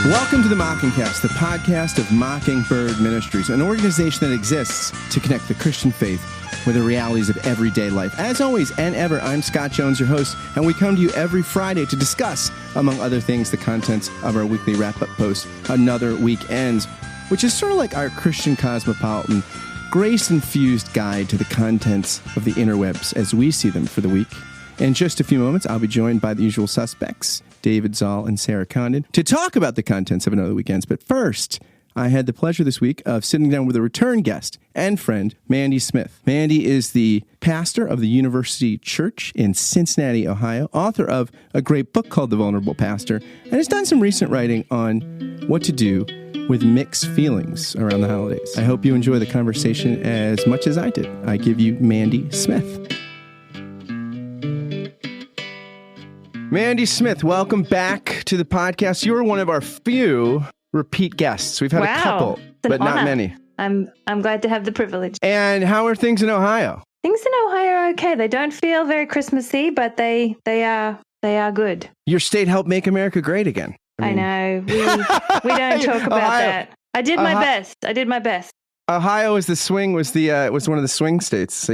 Welcome to the Mockingcast, the podcast of Mockingbird Ministries, an organization that exists to connect the Christian faith with the realities of everyday life. As always and ever, I'm Scott Jones, your host, and we come to you every Friday to discuss, among other things, the contents of our weekly wrap-up post, Another Week Ends, which is sort of like our Christian cosmopolitan, grace-infused guide to the contents of the interwebs as we see them for the week. In just a few moments, I'll be joined by the usual suspects, David Zoll and Sarah Condon, to talk about the contents of Another Weekends. But first, I had the pleasure this week of sitting down with a return guest and friend, Mandy Smith. Mandy is the pastor of the University Church in Cincinnati, Ohio, author of a great book called The Vulnerable Pastor, and has done some recent writing on what to do with mixed feelings around the holidays. I hope you enjoy the conversation as much as I did. I give you Mandy Smith. Mandy Smith, welcome back to the podcast. You are one of our few repeat guests. We've had a couple, but not many. I'm glad to have the privilege. And how are things in Ohio? Things in Ohio are okay. They don't feel very Christmassy, but they are good. Your state helped make America great again. I know. We don't talk about that. I did my best. Ohio was one of the swing states.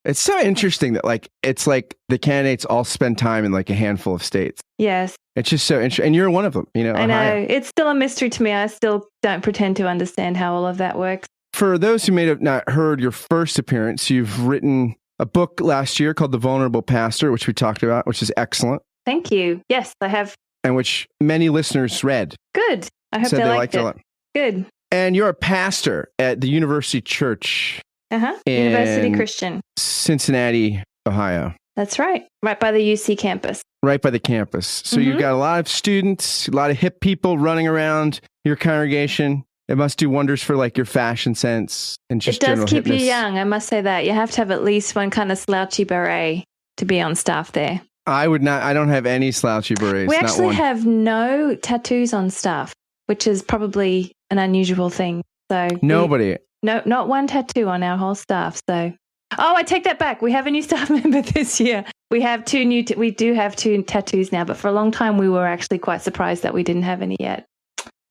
It's so interesting that it's like the candidates all spend time in like a handful of states. Yes. It's just so interesting. And you're one of them, you know. I Ohio. know. It's still a mystery to me. I still don't pretend to understand how all of that works. For those who may have not heard your first appearance, you've written a book last year called The Vulnerable Pastor, which we talked about, which is excellent. Thank you. Yes, I have. And which many listeners read. Good. I hope they liked it. A lot. Good. And you're a pastor at the University Church. University Christian. Cincinnati, Ohio. That's right. Right by the UC campus. Right by the campus. So you've got a lot of students, a lot of hip people running around your congregation. It must do wonders for like your fashion sense and just general hipness. It does keep you young, I must say that. You have to have at least one kind of slouchy beret to be on staff there. I don't have any slouchy berets. We actually have no tattoos on staff, which is probably an unusual thing. So nobody. No, not one tattoo on our whole staff. So, I take that back. We have a new staff member this year. We have we do have two tattoos now, but for a long time we were actually quite surprised that we didn't have any yet.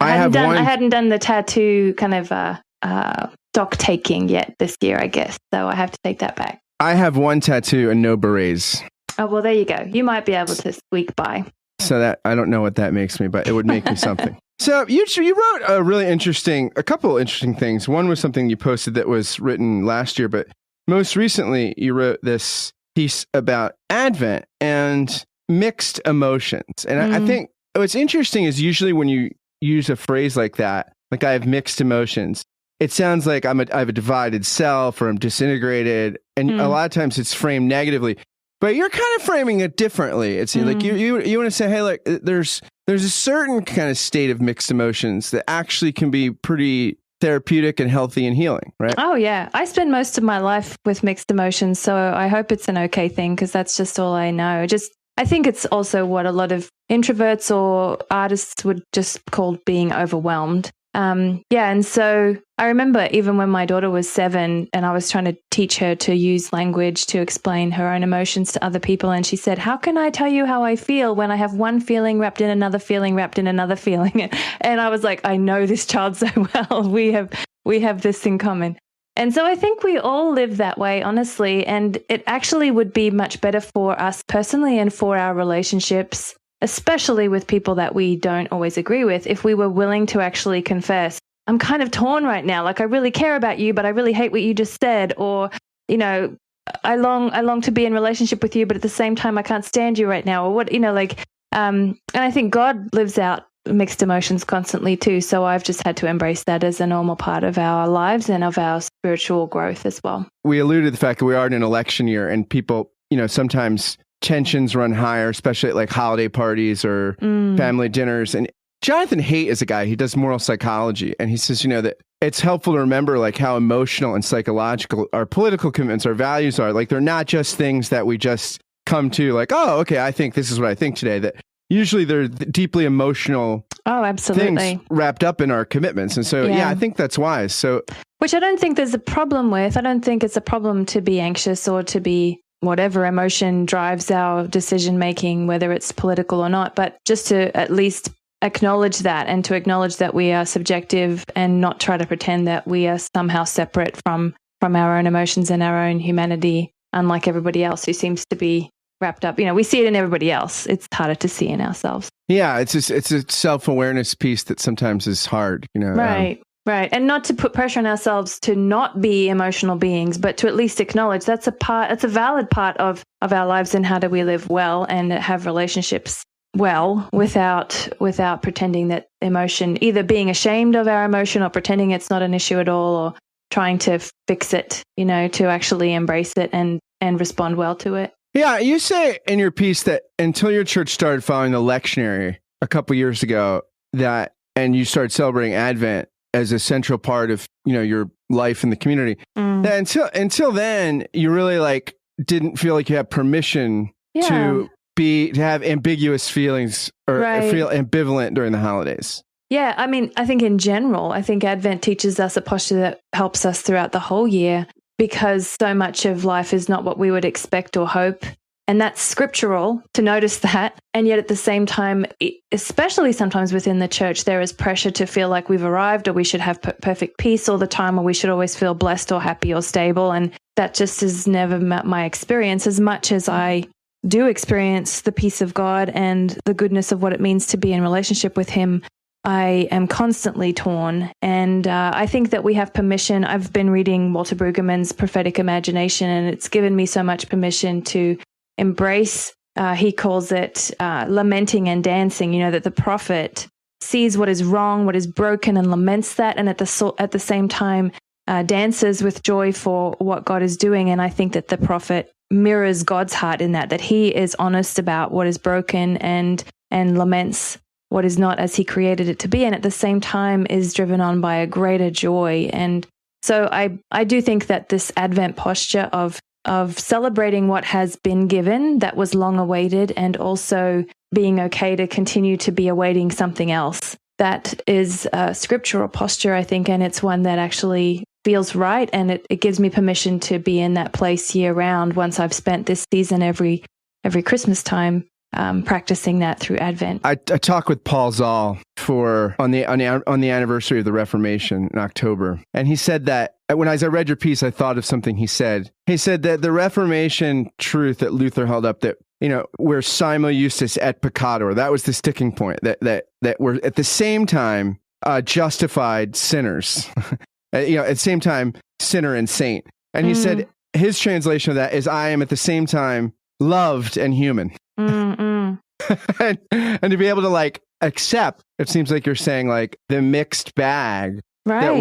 I hadn't done the tattoo kind of stock taking yet this year, I guess. So I have to take that back. I have one tattoo and no berets. Oh, well, there you go. You might be able to squeak by. So that I don't know what that makes me, but it would make me something. So you wrote a couple interesting things. One was something you posted that was written last year, but most recently you wrote this piece about Advent and mixed emotions. And I think what's interesting is usually when you use a phrase like that, like I have mixed emotions, it sounds like I have a divided self or I'm disintegrated. And a lot of times it's framed negatively. But you're kind of framing it differently. It's like you want to say, hey, like there's a certain kind of state of mixed emotions that actually can be pretty therapeutic and healthy and healing, right? Oh, yeah. I spend most of my life with mixed emotions, so I hope it's an okay thing because that's just all I know. I think it's also what a lot of introverts or artists would just call being overwhelmed. And so I remember even when my daughter was 7 and I was trying to teach her to use language to explain her own emotions to other people. And she said, how can I tell you how I feel when I have one feeling wrapped in another feeling wrapped in another feeling? And I was like, I know this child so well. We have this in common. And so I think we all live that way, honestly. And it actually would be much better for us personally and for our relationships, especially with people that we don't always agree with, if we were willing to actually confess, I'm kind of torn right now. Like, I really care about you, but I really hate what you just said. Or, I long to be in relationship with you, but at the same time, I can't stand you right now. Or what, and I think God lives out mixed emotions constantly too. So I've just had to embrace that as a normal part of our lives and of our spiritual growth as well. We alluded to the fact that we are in an election year and people, sometimes tensions run higher, especially at like holiday parties or family dinners. And Jonathan Haidt is a guy, he does moral psychology. And he says, that it's helpful to remember like how emotional and psychological our political commitments, our values are. Like they're not just things that we just come to like, oh, okay, I think this is what I think today. That usually they're deeply emotional things wrapped up in our commitments. And so, I think that's wise. So, which I don't think there's a problem with. I don't think it's a problem to be anxious or to be whatever emotion drives our decision making, whether it's political or not, but just to at least acknowledge that and to acknowledge that we are subjective and not try to pretend that we are somehow separate from our own emotions and our own humanity, unlike everybody else who seems to be wrapped up. We see it in everybody else. It's harder to see in ourselves. Yeah, it's a self-awareness piece that sometimes is hard, Right. Right. And not to put pressure on ourselves to not be emotional beings, but to at least acknowledge that's a valid part of our lives, and how do we live well and have relationships well without pretending that emotion, either being ashamed of our emotion or pretending it's not an issue at all, or trying to fix it, to actually embrace it and respond well to it. Yeah, you say in your piece that until your church started following the lectionary a couple years ago, and you started celebrating Advent as a central part of your life in the community, that until then you really didn't feel like you had permission to have ambiguous feelings or feel ambivalent during the holidays. Yeah, I mean, I think in general, Advent teaches us a posture that helps us throughout the whole year, because so much of life is not what we would expect or hope. And that's scriptural to notice that. And yet at the same time, especially sometimes within the church, there is pressure to feel like we've arrived, or we should have perfect peace all the time, or we should always feel blessed or happy or stable. And that just is never my experience. As much as I do experience the peace of God and the goodness of what it means to be in relationship with Him, I am constantly torn. And I think that we have permission. I've been reading Walter Brueggemann's Prophetic Imagination, and it's given me so much permission to embrace, he calls it lamenting and dancing, that the prophet sees what is wrong, what is broken, and laments that, and at the same time dances with joy for what God is doing. And I think that the prophet mirrors God's heart in that he is honest about what is broken and laments what is not as He created it to be, and at the same time is driven on by a greater joy. And so I do think that this Advent posture of celebrating what has been given that was long awaited, and also being okay to continue to be awaiting something else, that is a scriptural posture, I think, and it's one that actually feels right, and it gives me permission to be in that place year round once I've spent this season every Christmas time practicing that through Advent. I talked with Paul Zoll on the anniversary of the Reformation in October, and he said that as I read your piece, I thought of something he said. He said that the Reformation truth that Luther held up, that we're simul justus et peccator, that was the sticking point, that we're at the same time justified sinners, at the same time sinner and saint. And he said his translation of that is, I am at the same time loved and human. and to be able to accept, it seems like you're saying, the mixed bag that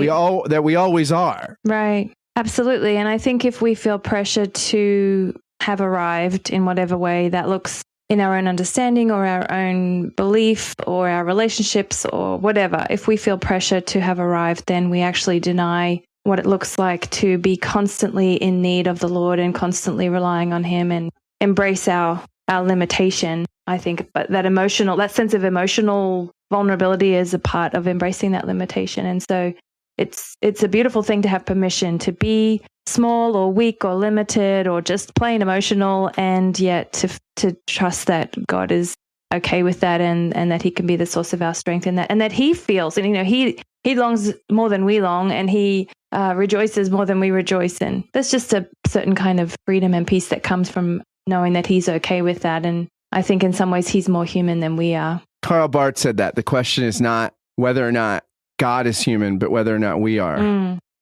we always are. Right. Absolutely. And I think if we feel pressure to have arrived in whatever way that looks, in our own understanding or our own belief or our relationships or whatever, if we feel pressure to have arrived, then we actually deny what it looks like to be constantly in need of the Lord and constantly relying on Him, and embrace our limitation. I think, but that sense of emotional vulnerability is a part of embracing that limitation. And so it's a beautiful thing to have permission to be small or weak or limited or just plain emotional, and yet to trust that God is okay with that, and that He can be the source of our strength in that, and that He feels, and He longs more than we long, and He rejoices more than we rejoice. And there's just a certain kind of freedom and peace that comes from knowing that He's okay with that. And I think in some ways He's more human than we are. Karl Barth said that the question is not whether or not God is human, but whether or not we are.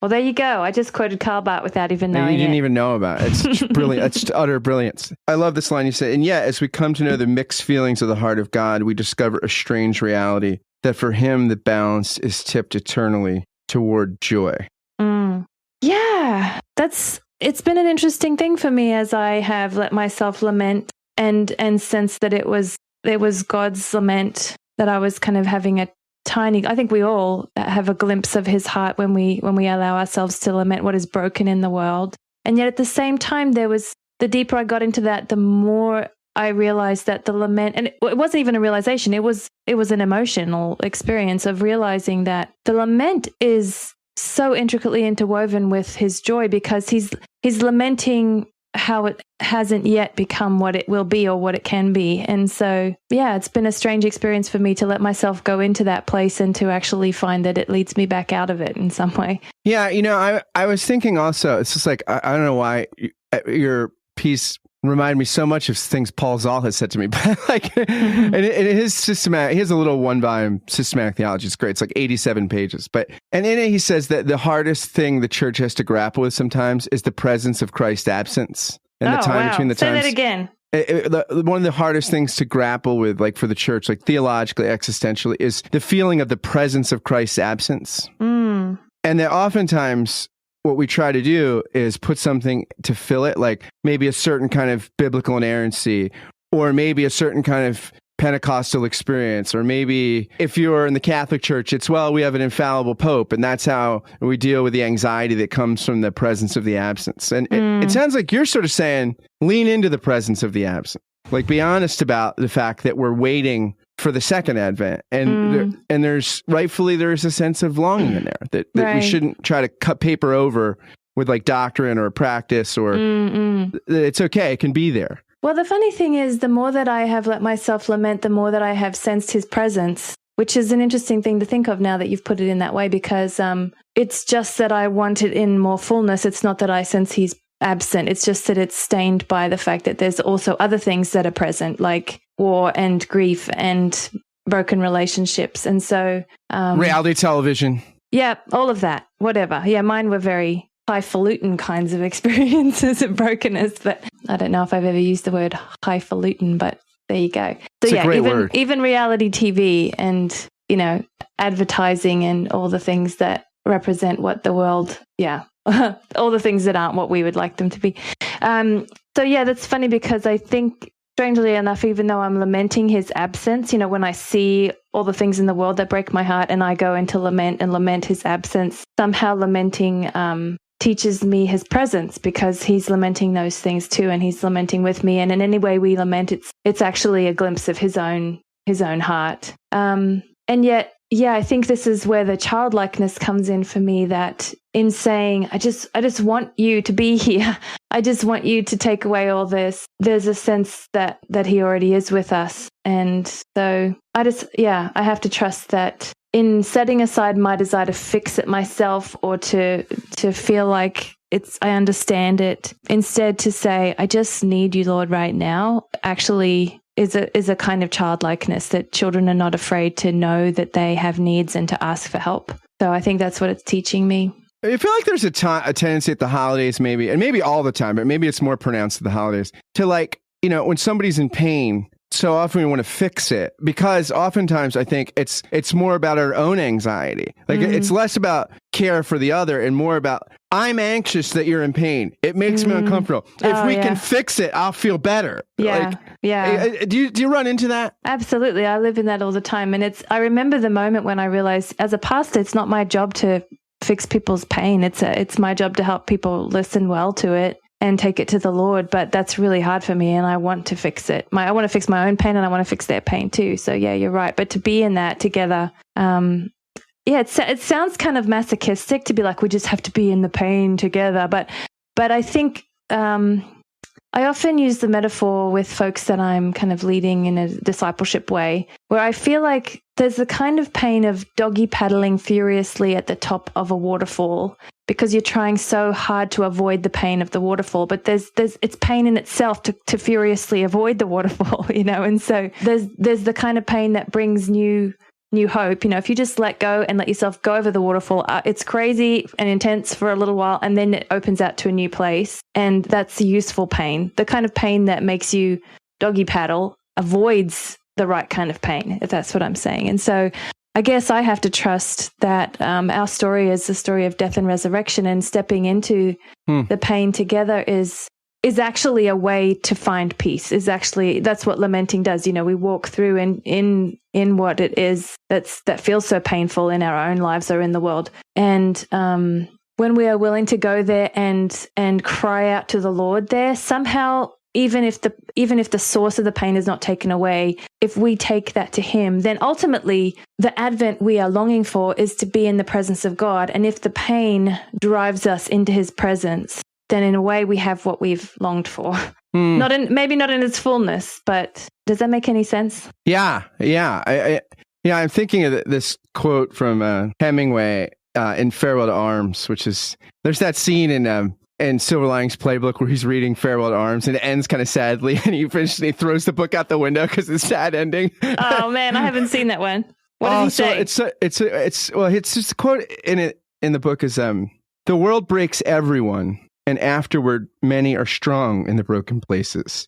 Well, there you go. I just quoted Karl Barth without even knowing it. You didn't even know about it. It's brilliant. It's utter brilliance. I love this line you said. And yet, as we come to know the mixed feelings of the heart of God, we discover a strange reality, that for Him the balance is tipped eternally toward joy. Yeah, it's been an interesting thing for me as I have let myself lament and sense that it was God's lament, that I was kind of having I think we all have a glimpse of His heart when we allow ourselves to lament what is broken in the world. And yet at the same time, the deeper I got into that, the more I realized that the lament, and it wasn't even a realization, it was an emotional experience of realizing that the lament is so intricately interwoven with His joy, because he's lamenting how it hasn't yet become what it will be or what it can be. And so, yeah, it's been a strange experience for me to let myself go into that place and to actually find that it leads me back out of it in some way. Yeah, I was thinking also, it's just like, I don't know why your piece reminded me so much of things Paul Zoll has said to me, but like, and his systematic, he has a little 1-volume systematic theology. It's great. It's like 87 pages, and in it, he says that the hardest thing the church has to grapple with sometimes is the presence of Christ's absence and the time between the times. Say that again. One of the hardest things to grapple with, like for the church, like theologically, existentially, is the feeling of the presence of Christ's absence. And that oftentimes what we try to do is put something to fill it, like maybe a certain kind of biblical inerrancy, or maybe a certain kind of Pentecostal experience, or maybe if you're in the Catholic Church, it's, well, we have an infallible Pope, and that's how we deal with the anxiety that comes from the presence of the absence. And it sounds like you're sort of saying, lean into the presence of the absence. Like, be honest about the fact that we're waiting for the second advent, and there's a sense of longing in there that Right. we shouldn't try to cut paper over with like doctrine or practice, or it's okay, it can be there. Well, the funny thing is, the more that I have let myself lament, the more that I have sensed his presence, which is an interesting thing to think of now that you've put it in that way, because it's just that I want it in more fullness. It's not that I sense he's absent. It's just that it's stained by the fact that there's also other things that are present, like war and grief and broken relationships. And so reality television. Yeah, all of that, whatever. Yeah, mine were very highfalutin kinds of experiences of brokenness, but I don't know if I've ever used the word highfalutin, but there you go. So yeah, even reality TV and, advertising and all the things that represent what the world, all the things that aren't what we would like them to be. So yeah, that's funny, because I think, strangely enough, even though I'm lamenting his absence, when I see all the things in the world that break my heart and I go into lament and lament his absence, somehow lamenting teaches me his presence, because he's lamenting those things too, and he's lamenting with me. And in any way we lament, it's actually a glimpse of his own heart. And yet, yeah, I think this is where the childlikeness comes in for me, that in saying, I just want you to be here. I just want you to take away all this. There's a sense that he already is with us. And so I have to trust that in setting aside my desire to fix it myself, or to feel like I understand it, instead to say, I just need you, Lord, right now, actually is a kind of childlikeness, that children are not afraid to know that they have needs and to ask for help. So I think that's what it's teaching me. I feel like there's a tendency at the holidays, maybe, and maybe all the time, but maybe it's more pronounced at the holidays, to when somebody's in pain, so often we want to fix it, because oftentimes I think it's more about our own anxiety. Like it's less about care for the other and more about, I'm anxious that you're in pain. It makes me uncomfortable. If we can fix it, I'll feel better. Yeah. Do you run into that? Absolutely. I live in that all the time. And I remember the moment when I realized, as a pastor, it's not my job to fix people's pain. It's my job to help people listen well to it and take it to the Lord. But that's really hard for me, and I want to fix it. I want to fix my own pain, and I want to fix their pain too. So yeah, you're right. But to be in that together, it sounds kind of masochistic to be like, we just have to be in the pain together. But I think I often use the metaphor with folks that I'm kind of leading in a discipleship way, where I feel like there's the kind of pain of doggy paddling furiously at the top of a waterfall, because you're trying so hard to avoid the pain of the waterfall, but it's pain in itself to furiously avoid the waterfall, and so there's the kind of pain that brings new hope. If you just let go and let yourself go over the waterfall, it's crazy and intense for a little while, and then it opens out to a new place, and that's the useful pain. The kind of pain that makes you doggy paddle avoids the right kind of pain, if that's what I'm saying. And so I guess I have to trust that our story is the story of death and resurrection, and stepping into the pain together is actually a way to find peace. That's what lamenting does. We walk through in what it is that feels so painful in our own lives or in the world. And when we are willing to go there and cry out to the Lord there, somehow, even if the source of the pain is not taken away, if we take that to him, then ultimately the Advent we are longing for is to be in the presence of God. And if the pain drives us into his presence, then in a way we have what we've longed for. Maybe not in its fullness, but does that make any sense? Yeah. I'm thinking of this quote from Hemingway in Farewell to Arms, which is, there's that scene in Silver Linings Playbook where he's reading Farewell to Arms and it ends kind of sadly, and he throws the book out the window because it's a sad ending. Oh man, I haven't seen that one. What does he say? It's just a quote in the book is the world breaks everyone, and afterward many are strong in the broken places.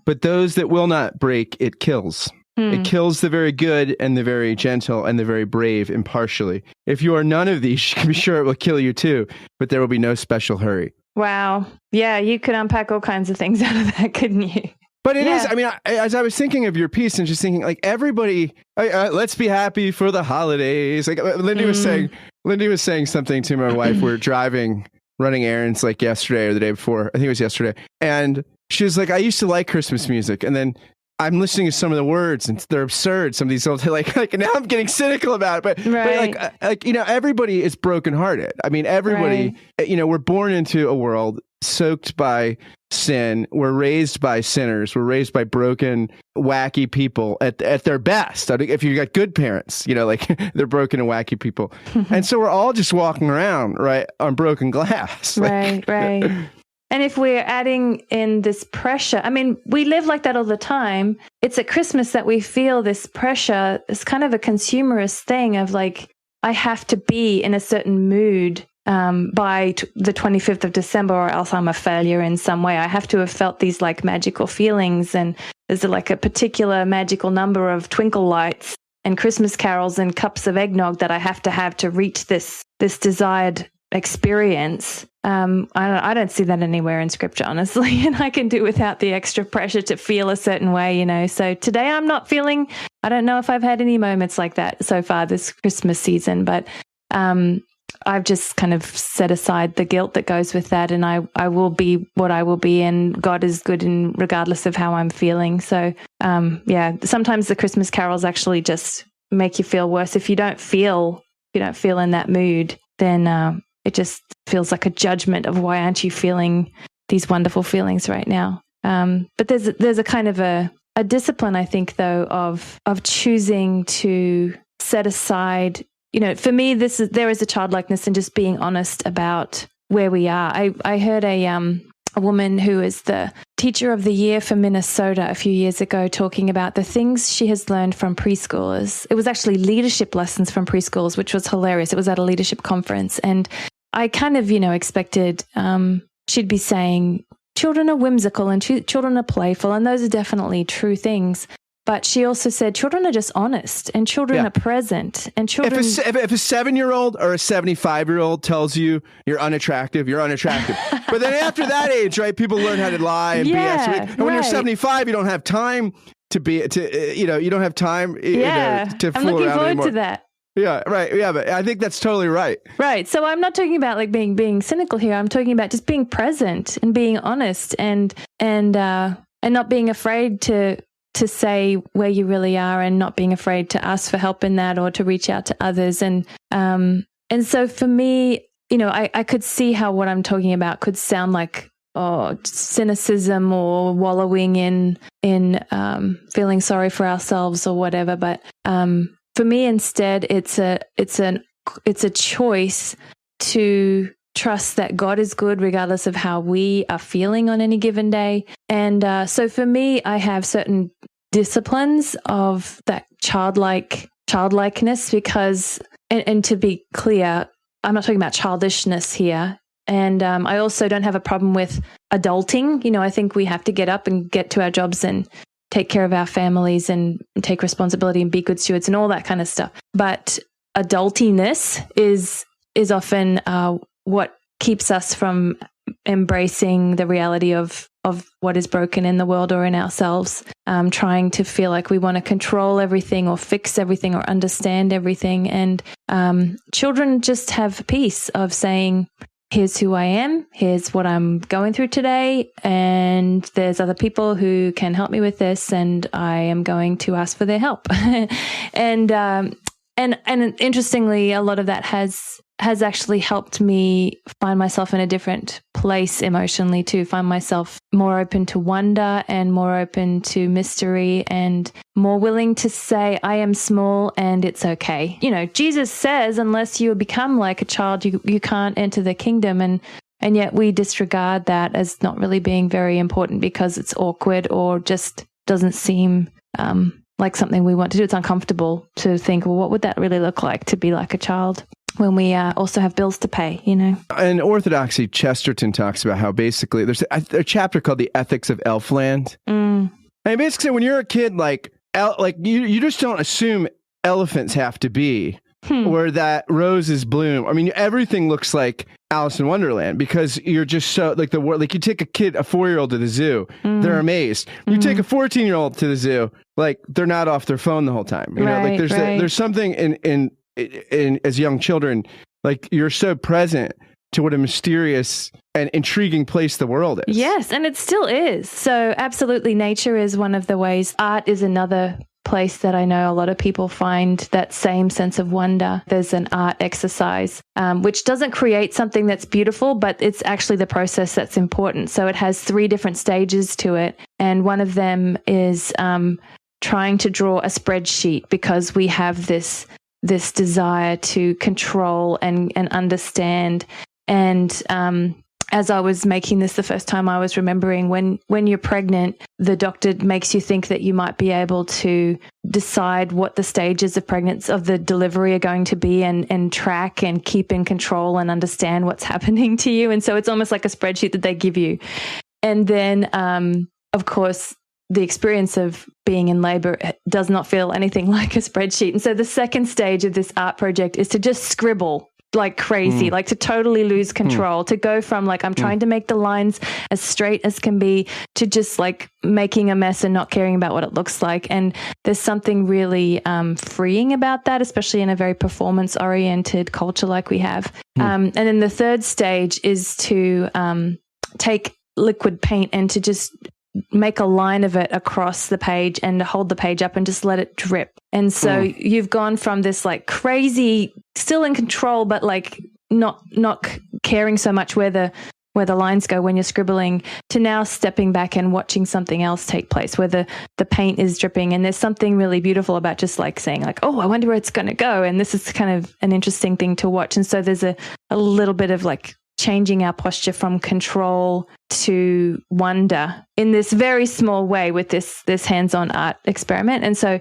But those that will not break, it kills. It kills the very good and the very gentle and the very brave impartially. If you are none of these, you can be sure it will kill you too, but there will be no special hurry. Wow. Yeah, you could unpack all kinds of things out of that, couldn't you? But it is, I mean, as I was thinking of your piece and just thinking, like, everybody, let's be happy for the holidays. Like Lindy was saying something to my wife. We're driving, running errands like yesterday or the day before. I think it was yesterday. And she was like, I used to like Christmas music. And then I'm listening to some of the words and they're absurd. Some of these old, like now I'm getting cynical about it, but like, everybody is brokenhearted. I mean, everybody, we're born into a world soaked by sin. We're raised by sinners. We're raised by broken, wacky people at their best. I think if you got good parents, like they're broken and wacky people. And so we're all just walking around, right, on broken glass. Right. And if we're adding in this pressure, I mean, we live like that all the time. It's at Christmas that we feel this pressure. It's kind of a consumerist thing of like, I have to be in a certain mood by the 25th of December or else I'm a failure in some way. I have to have felt these like magical feelings, and there's like a particular magical number of twinkle lights and Christmas carols and cups of eggnog that I have to reach this desired experience. I don't see that anywhere in scripture, honestly, and I can do without the extra pressure to feel a certain way, So today I'm not feeling, I don't know if I've had any moments like that so far this Christmas season, but I've just kind of set aside the guilt that goes with that, and I will be what I will be, and God is good in regardless of how I'm feeling. So sometimes the Christmas carols actually just make you feel worse. If you don't feel in that mood, then it just feels like a judgment of why aren't you feeling these wonderful feelings right now. But there's a kind of a discipline, I think, though, of choosing to set aside. For me, there is a childlikeness in just being honest about where we are. I heard a woman who is the teacher of the year for Minnesota a few years ago talking about the things she has learned from preschoolers. It was actually leadership lessons from preschoolers, which was hilarious. It was at a leadership conference. And I kind of, expected she'd be saying children are whimsical and children are playful, and those are definitely true things. But she also said children are just honest and children are present. And children... If a 7-year-old or a 75-year-old tells you you're unattractive, you're unattractive. But then after that age, right, people learn how to lie and BS. And when you're 75, you don't have time you don't have time to fool around anymore. I'm looking forward to that. Yeah, right. Yeah, but I think that's totally right. Right. So I'm not talking about like being cynical here. I'm talking about just being present and being honest and not being afraid to say where you really are, and not being afraid to ask for help in that or to reach out to others. And so for me, I could see how what I'm talking about could sound like cynicism or wallowing in feeling sorry for ourselves or whatever. But for me, instead, it's a choice to trust that God is good regardless of how we are feeling on any given day. And so for me, I have certain disciplines of that childlikeness because, and to be clear, I'm not talking about childishness here. And I also don't have a problem with adulting. I think we have to get up and get to our jobs and take care of our families and take responsibility and be good stewards and all that kind of stuff. But adultiness is often what keeps us from embracing the reality of what is broken in the world or in ourselves, trying to feel like we want to control everything or fix everything or understand everything. And children just have peace of saying, here's who I am, here's what I'm going through today, and there's other people who can help me with this, and I am going to ask for their help. And And interestingly, a lot of that has actually helped me find myself in a different place emotionally too, find myself more open to wonder and more open to mystery and more willing to say, I am small and it's okay. You know, Jesus says, unless you become like a child, you can't enter the kingdom. And yet we disregard that as not really being very important because it's awkward or just doesn't seem like something we want to do. It's uncomfortable to think, well, what would that really look like to be like a child when we also have bills to pay, you know? In Orthodoxy, Chesterton talks about how basically there's a chapter called The Ethics of Elfland. And basically when you're a kid, like you just don't assume elephants have to be or that roses bloom. I mean, everything looks like Alice in Wonderland because you're just so like like you take a 4-year-old to the zoo, they're amazed. You take a 14-year-old to the zoo, like they're not off their phone the whole time. You know, like there's something in as young children, like you're so present to what a mysterious and intriguing place the world is. Yes, and it still is. So absolutely, nature is one of the ways. Art is another place that I know a lot of people find that same sense of wonder. There's an art exercise, which doesn't create something that's beautiful, but it's actually the process that's important. So it has 3 different stages to it. And one of them is trying to draw a spreadsheet because we have this desire to control and understand. And as I was making this the first time, I was remembering when you're pregnant, the doctor makes you think that you might be able to decide what the stages of pregnancy of the delivery are going to be and track and keep in control and understand what's happening to you. And so it's almost like a spreadsheet that they give you. And then, of course, the experience of being in labor does not feel anything like a spreadsheet. And so the second stage of this art project is to just scribble like crazy, like to totally lose control, to go from like, I'm trying to make the lines as straight as can be to just like making a mess and not caring about what it looks like. And there's something really freeing about that, especially in a very performance oriented culture like we have. And then the third stage is to take liquid paint and to just make a line of it across the page and hold the page up and just let it drip. And so you've gone from this like crazy, still in control, but like not caring so much where the lines go when you're scribbling, to now stepping back and watching something else take place where the paint is dripping. And there's something really beautiful about just like saying like, oh, I wonder where it's going to go. And this is kind of an interesting thing to watch. And so there's a little bit of like changing our posture from control to wonder in this very small way with this hands-on art experiment. And so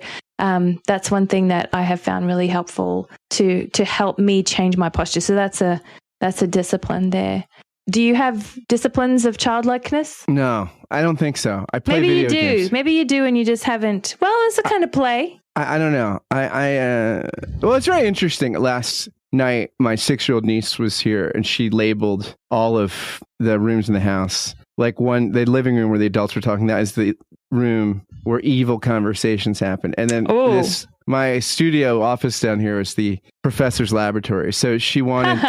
that's one thing that I have found really helpful to help me change my posture. So that's a discipline there. Do you have disciplines of childlikeness? No, I don't think so. I play Maybe video you do. games. Maybe you do and you just haven't. Well, it's a kind of play. I don't know. Well, it's very interesting. Last night, my 6-year-old niece was here and she labeled all of the rooms in the house. Like the living room where the adults were talking, that is the room where evil conversations happen. And then my studio office down here is the professor's laboratory. So she wanted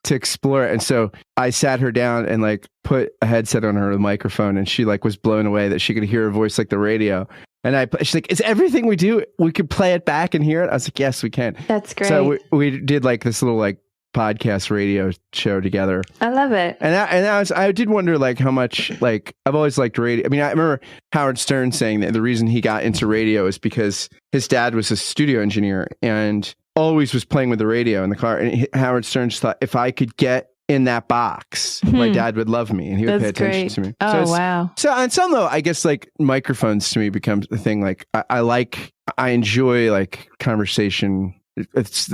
to explore it. And so I sat her down and like put a headset on her with a microphone, and she like was blown away that she could hear her voice like the radio. And she's like, is everything we do, we could play it back and hear it? I was like, yes, we can. That's great. So we did like this little like podcast radio show together. I love it. And I did wonder like how much, like I've always liked radio. I mean, I remember Howard Stern saying that the reason he got into radio is because his dad was a studio engineer and always was playing with the radio in the car. And Howard Stern just thought, if I could get in that box, my dad would love me and he would pay attention to me. Oh, wow. So on some level, I guess like microphones to me becomes the thing. Like I enjoy like conversation. It's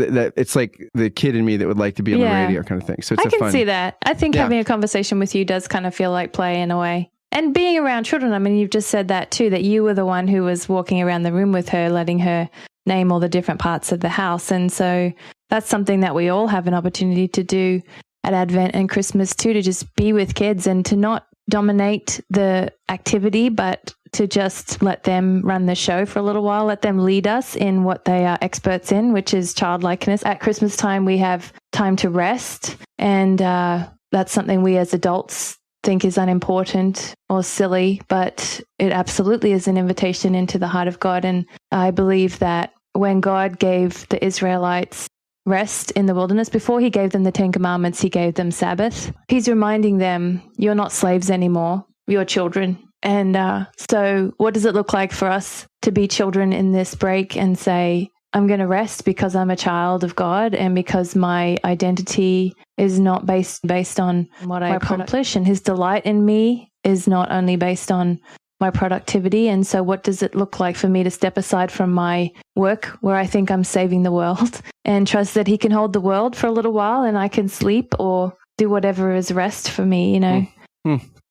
like the kid in me that would like to be on the radio kind of thing. So it's I can see that. I think having a conversation with you does kind of feel like play in a way. And being around children, I mean, you've just said that too, that you were the one who was walking around the room with her, letting her name all the different parts of the house. And so that's something that we all have an opportunity to do at Advent and Christmas too, to just be with kids and to not dominate the activity, but to just let them run the show for a little while, let them lead us in what they are experts in, which is childlikeness. At Christmas time, we have time to rest, and that's something we as adults think is unimportant or silly, but it absolutely is an invitation into the heart of God. And I believe that when God gave the Israelites rest in the wilderness, before he gave them the 10 Commandments, he gave them Sabbath. He's reminding them, you're not slaves anymore, you're children. And so what does it look like for us to be children in this break and say, I'm going to rest because I'm a child of God and because my identity is not based on what I accomplish, and his delight in me is not only based on my productivity. And so what does it look like for me to step aside from my work where I think I'm saving the world and trust that he can hold the world for a little while and I can sleep or do whatever is rest for me, you know?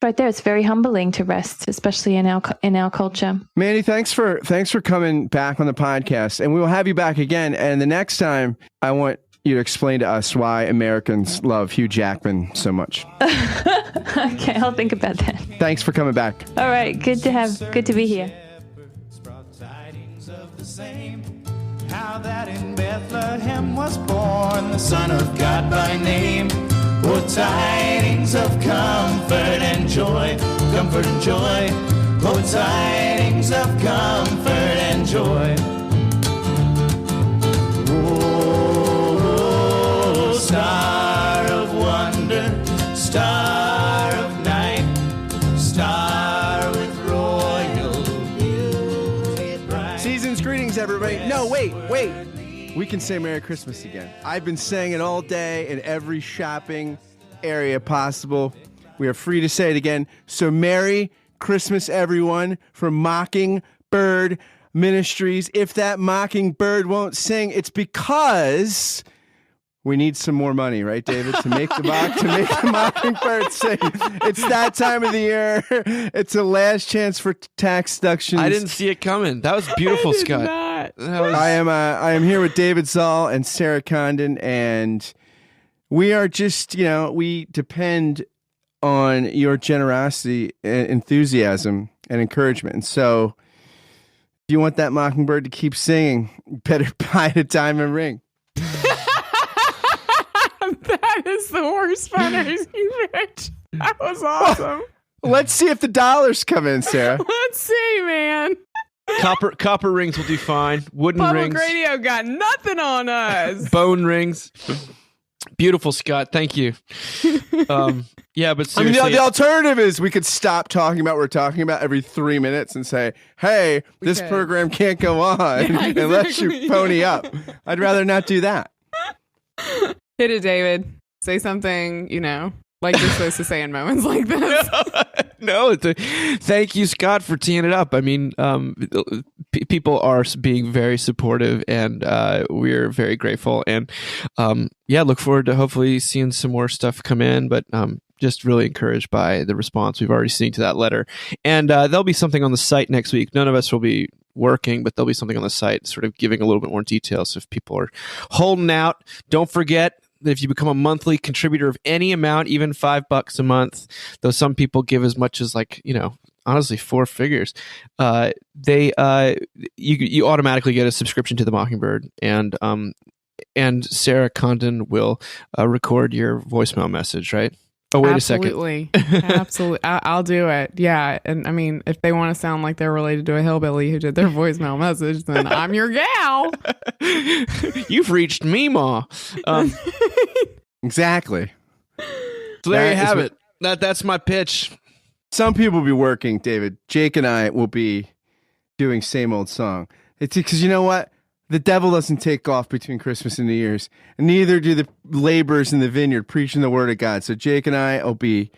Right there, it's very humbling to rest, especially in our culture. Mandy, thanks for coming back on the podcast, and we will have you back again. And the next time, I want you to explain to us why Americans love Hugh Jackman so much. Okay, I'll think about that. Thanks for coming back. All right, good to be here. How that in Bethlehem was born the Son of God by name. Oh, tidings of comfort and joy, comfort and joy. Oh, tidings of comfort and joy. Oh, star of wonder, star of night, star with royal beauty bright. Season's greetings, everybody. No, wait. We can say Merry Christmas again. I've been saying it all day in every shopping area possible. We are free to say it again. So Merry Christmas, everyone, from Mockingbird Ministries. If that mockingbird won't sing, it's because we need some more money, right, David, to make the mockingbird sing. It's that time of the year. It's a last chance for tax deductions. I didn't see it coming. That was beautiful, Scott. I am here with David Zoll and Sarah Condon, and we are just, we depend on your generosity, and enthusiasm, and encouragement. And so, if you want that mockingbird to keep singing, you better buy a diamond ring. That is the worst fundraising pitch. That was awesome. Let's see if the dollars come in, Sarah. Let's see, man. Copper rings will do fine. Wooden Public rings. radio got nothing on us. Bone rings. Beautiful, Scott. Thank you. Yeah, but seriously, the alternative is we could stop talking about what we're talking about every 3 minutes and say, hey, this program can't go on unless you pony up. I'd rather not do that. Hit it, David. Say something, like you're supposed to say in moments like this. No, thank you, Scott, for teeing it up. I mean, people are being very supportive, and we're very grateful. And look forward to hopefully seeing some more stuff come in. But just really encouraged by the response we've already seen to that letter. And there'll be something on the site next week. None of us will be working, but there'll be something on the site sort of giving a little bit more details. So if people are holding out, don't forget that if you become a monthly contributor of any amount, even $5 a month, though some people give as much as honestly 4 figures, you automatically get a subscription to the Mockingbird, and Sarah Condon will record your voicemail message, right? Oh, wait Absolutely. a second. Absolutely. I'll do it. Yeah. And I mean, if they want to sound like they're related to a hillbilly who did their voicemail message, then I'm your gal. You've reached me, Ma. Exactly. So there you have it. That's my pitch. Some people will be working, David. Jake and I will be doing same old song. It's because you know what? The devil doesn't take off between Christmas and New Year's, and neither do the laborers in the vineyard preaching the word of God. So Jake and I will be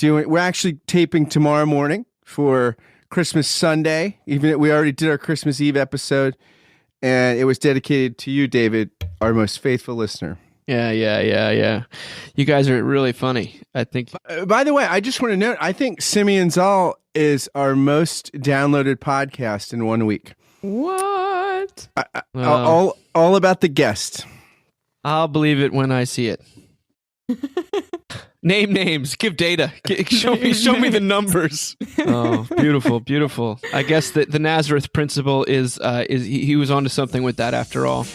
we're actually taping tomorrow morning for Christmas Sunday. We already did our Christmas Eve episode, and it was dedicated to you, David, our most faithful listener. Yeah. You guys are really funny, I think. By the way, I just want to note, I think Simeon Zoll is our most downloaded podcast in 1 week. What? All about the guest. I'll believe it when I see it. Name names, give data, show me the numbers. Oh, beautiful. I guess that the Nazareth principle is he was onto something with that after all.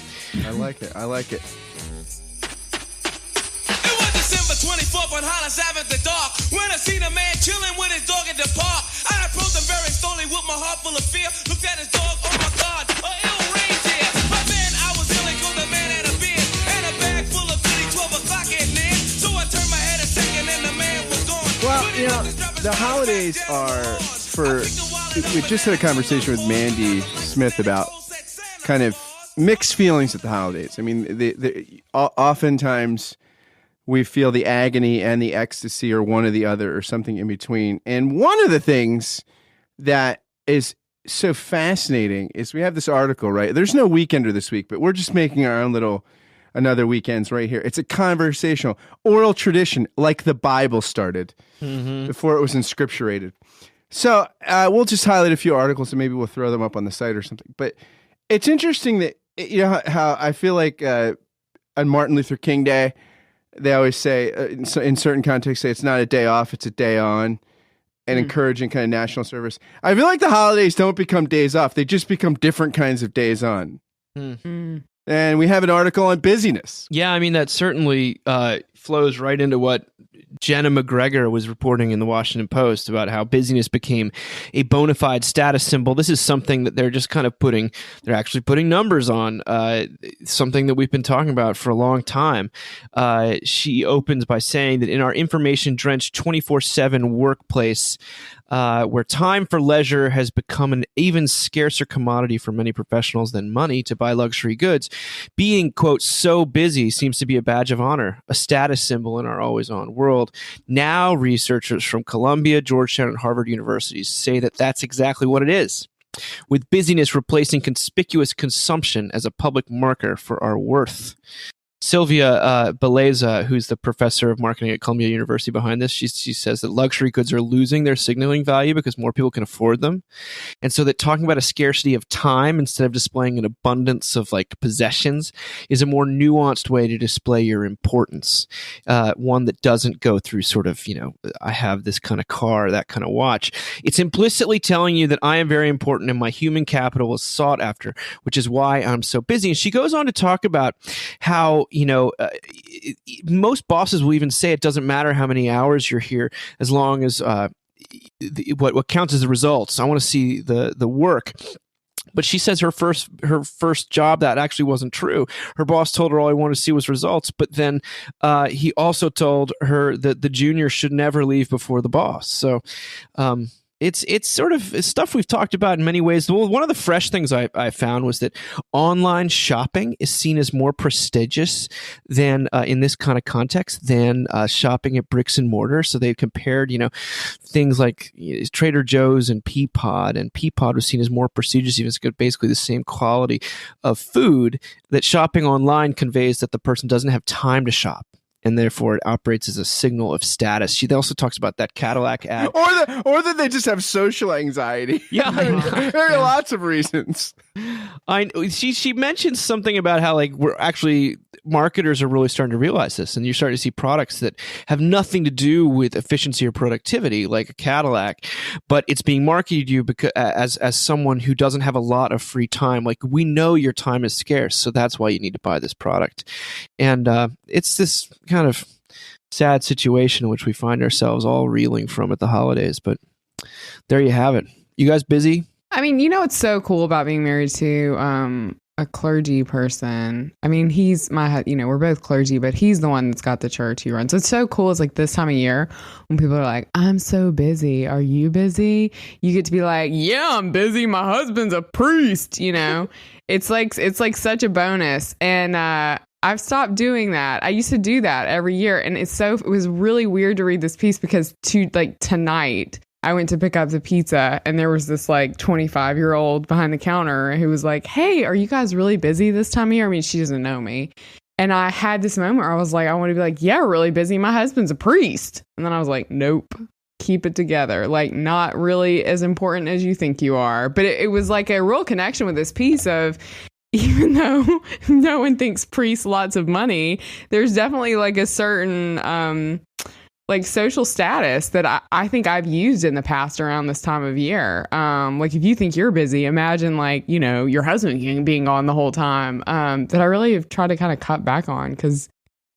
I like it. It was December 24th on Hollis Ave, the dark, when I seen a man chilling with his dog at the park. I approached him very slowly with my heart full of fear. Looked at his dog, oh my God, a ill reindeer. The holidays are for. We just had a conversation with Mandy Smith about kind of mixed feelings at the holidays. I mean, oftentimes we feel the agony and the ecstasy, or one or the other, or something in between. And one of the things that is so fascinating is we have this article, right? There's no Weekender this week, but we're just making our own little another weekends right here. It's a conversational oral tradition, like the Bible started before it was inscripturated. So we'll just highlight a few articles and maybe we'll throw them up on the site or something. But it's interesting that, you know, how I feel like on Martin Luther King Day, they always say, in certain contexts, say it's not a day off, it's a day on, and encouraging kind of national service. I feel like the holidays don't become days off. They just become different kinds of days on. And we have an article on busyness. Yeah, I mean, that certainly flows right into what Jenna McGregor was reporting in the Washington Post about how busyness became a bona fide status symbol. This is something that they're just kind of they're actually putting numbers on, something that we've been talking about for a long time. She opens by saying that in our information-drenched 24/7 workplace, where time for leisure has become an even scarcer commodity for many professionals than money to buy luxury goods, being, quote, so busy seems to be a badge of honor, a status symbol in our always-on world. Now, researchers from Columbia, Georgetown, and Harvard universities say that that's exactly what it is, with busyness replacing conspicuous consumption as a public marker for our worth. Sylvia Beleza, who's the professor of marketing at Columbia University behind this, she says that luxury goods are losing their signaling value because more people can afford them. And so that talking about a scarcity of time instead of displaying an abundance of like possessions is a more nuanced way to display your importance. One that doesn't go through sort of, you know, I have this kind of car, that kind of watch. It's implicitly telling you that I am very important and my human capital is sought after, which is why I'm so busy. And she goes on to talk about how, you know, most bosses will even say it doesn't matter how many hours you're here as long as what counts as the results. I want to see the work. But she says her first job, that actually wasn't true. Her boss told her all he wanted to see was results. But then he also told her that the junior should never leave before the boss. So it's sort of stuff we've talked about in many ways. Well, one of the fresh things I found was that online shopping is seen as more prestigious than in this kind of context than shopping at bricks and mortar. So they compared, you know, things like Trader Joe's and Peapod, and Peapod was seen as more prestigious, even though it's basically the same quality of food. That shopping online conveys that the person doesn't have time to shop, and therefore it operates as a signal of status. She also talks about that Cadillac ad. Or that they just have social anxiety. Yeah. There are lots of reasons. She mentions something about how like we're actually marketers are really starting to realize this, and you're starting to see products that have nothing to do with efficiency or productivity, like a Cadillac, but it's being marketed to you because as someone who doesn't have a lot of free time. Like, we know your time is scarce, so that's why you need to buy this product. And it's this kind of sad situation in which we find ourselves all reeling from at the holidays. But there you have it. You guys busy? I mean, you know what's so cool about being married to a clergy person? I mean, he's we're both clergy, but he's the one that's got the church he runs. So it's so cool. It's like this time of year when people are like, I'm so busy. Are you busy? You get to be like, yeah, I'm busy. My husband's a priest, you know? It's like such a bonus. And I've stopped doing that. I used to do that every year. And it was really weird to read this piece because tonight, I went to pick up the pizza and there was this like 25-year-old behind the counter who was like, hey, are you guys really busy this time of year? I mean, she doesn't know me. And I had this moment where I was like, I want to be like, yeah, really busy. My husband's a priest. And then I was like, nope, keep it together. Like, not really as important as you think you are. But it was like a real connection with this piece of, even though no one thinks priests lots of money, there's definitely like a certain like social status that I think I've used in the past around this time of year. Like, if you think you're busy, imagine like, you know, your husband being on the whole time, that I really have tried to kind of cut back on because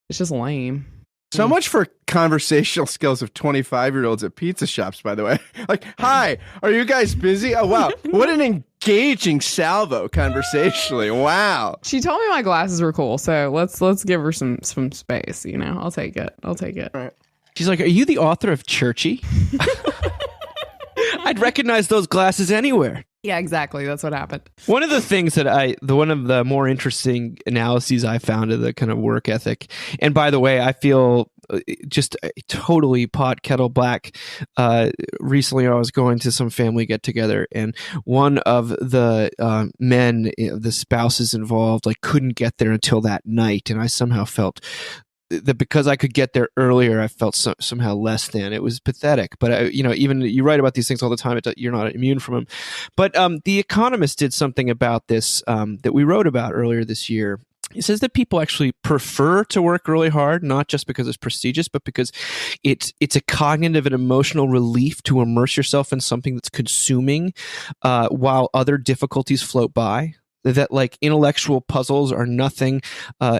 it's just lame. So much for conversational skills of 25-year-olds at pizza shops, by the way. Like, hi, are you guys busy? Oh, wow. What an engaging salvo conversationally. Wow. She told me my glasses were cool. So let's give her some space, you know. I'll take it. All right. She's like, "Are you the author of Churchy?" I'd recognize those glasses anywhere. Yeah, exactly. That's what happened. One of the things that one of the more interesting analyses I found of the kind of work ethic, and by the way, I feel just totally pot kettle black. Recently, I was going to some family get together, and one of the men, the spouses involved, like couldn't get there until that night, and I somehow felt that because I could get there earlier, I felt somehow less than. It was pathetic. But even you write about these things all the time. You're not immune from them. But The Economist did something about this that we wrote about earlier this year. He says that people actually prefer to work really hard, not just because it's prestigious, but because it's a cognitive and emotional relief to immerse yourself in something that's consuming while other difficulties float by. That like intellectual puzzles are nothing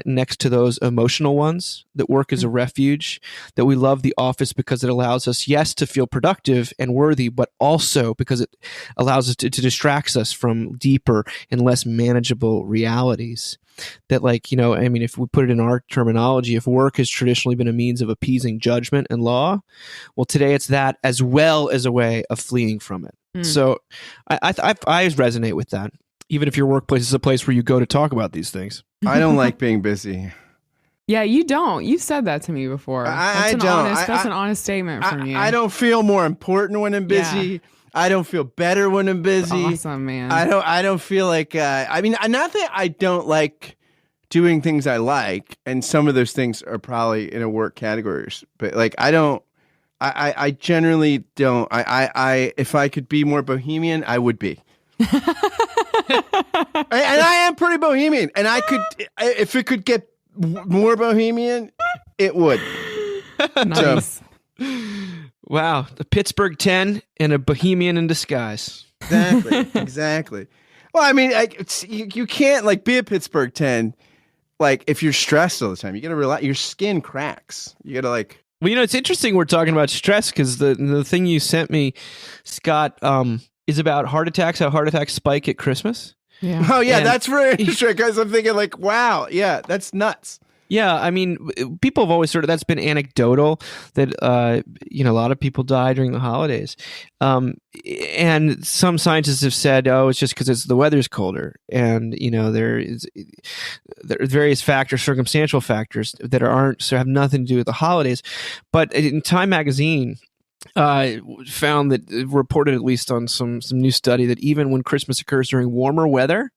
next to those emotional ones, that work is a refuge, that we love the office because it allows us, yes, to feel productive and worthy, but also because it allows us to distract us from deeper and less manageable realities. That if we put it in our terminology, if work has traditionally been a means of appeasing judgment and law, well, today it's that as well as a way of fleeing from it. So I resonate with that. Even if your workplace is a place where you go to talk about these things. I don't like being busy. Yeah, you don't. You've said that to me before. I don't. That's an honest statement from you. I don't feel more important when I'm busy. Yeah. I don't feel better when I'm busy. Awesome, man. I don't feel like. Not that I don't like doing things I like, and some of those things are probably in a work categories. But like, I don't. I generally don't. If I could be more bohemian, I would be. And I am pretty bohemian, and I could, if it could get more bohemian, it would. Nice. Wow, the Pittsburgh 10 and a bohemian in disguise. Exactly. Well, I mean, you can't like be a Pittsburgh 10 like if you're stressed all the time. You gotta relax. Your skin cracks. You gotta like. Well, it's interesting we're talking about stress because the thing you sent me, Scott, is about heart attacks. How heart attacks spike at Christmas. Yeah. Oh yeah, that's very interesting because I'm thinking like, wow, yeah, that's nuts. Yeah, I mean, people have always that's been anecdotal that a lot of people die during the holidays, and some scientists have said, oh, it's just because the weather's colder, and there are various factors, circumstantial factors that have nothing to do with the holidays. But in Time magazine, found that reported at least on some new study that even when Christmas occurs during warmer weather,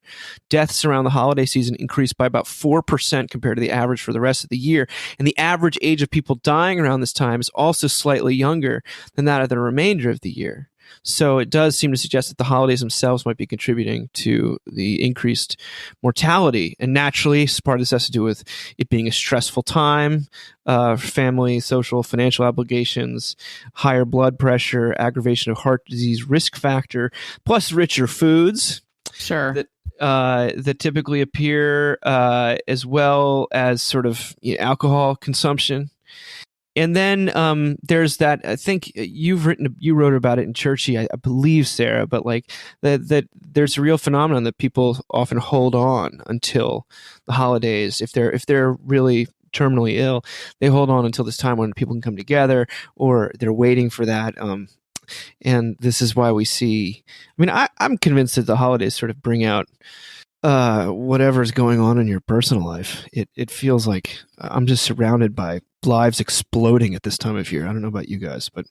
deaths around the holiday season increase by about 4% compared to the average for the rest of the year. And the average age of people dying around this time is also slightly younger than that of the remainder of the year. So it does seem to suggest that the holidays themselves might be contributing to the increased mortality. And naturally, part of this has to do with it being a stressful time, family, social, financial obligations, higher blood pressure, aggravation of heart disease risk factor, plus richer foods. Sure. That typically appear, as well as sort of alcohol consumption. And then there's that. I think you wrote about it in Churchy, I believe, Sarah. But like that there's a real phenomenon that people often hold on until the holidays. If they're really terminally ill, they hold on until this time when people can come together, or they're waiting for that. And this is why we see. I mean, I'm convinced that the holidays sort of bring out whatever's going on in your personal life. It feels like I'm just surrounded by lives exploding at this time of year. I don't know about you guys, but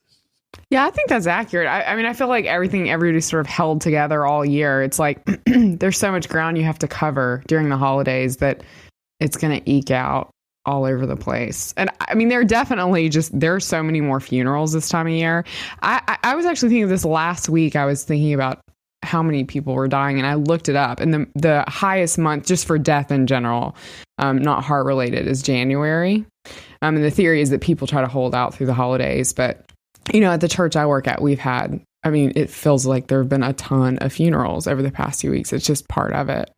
yeah, I think that's accurate. I mean, I feel like everybody's sort of held together all year. It's like there's so much ground you have to cover during the holidays that it's going to eke out all over the place. And I mean, there are so many more funerals this time of year. I was actually thinking of this last week. I was thinking about how many people were dying, and I looked it up, and the highest month just for death in general, not heart related, is January. And the theory is that people try to hold out through the holidays, but at the church I work at, it feels like there have been a ton of funerals over the past few weeks. It's just part of it.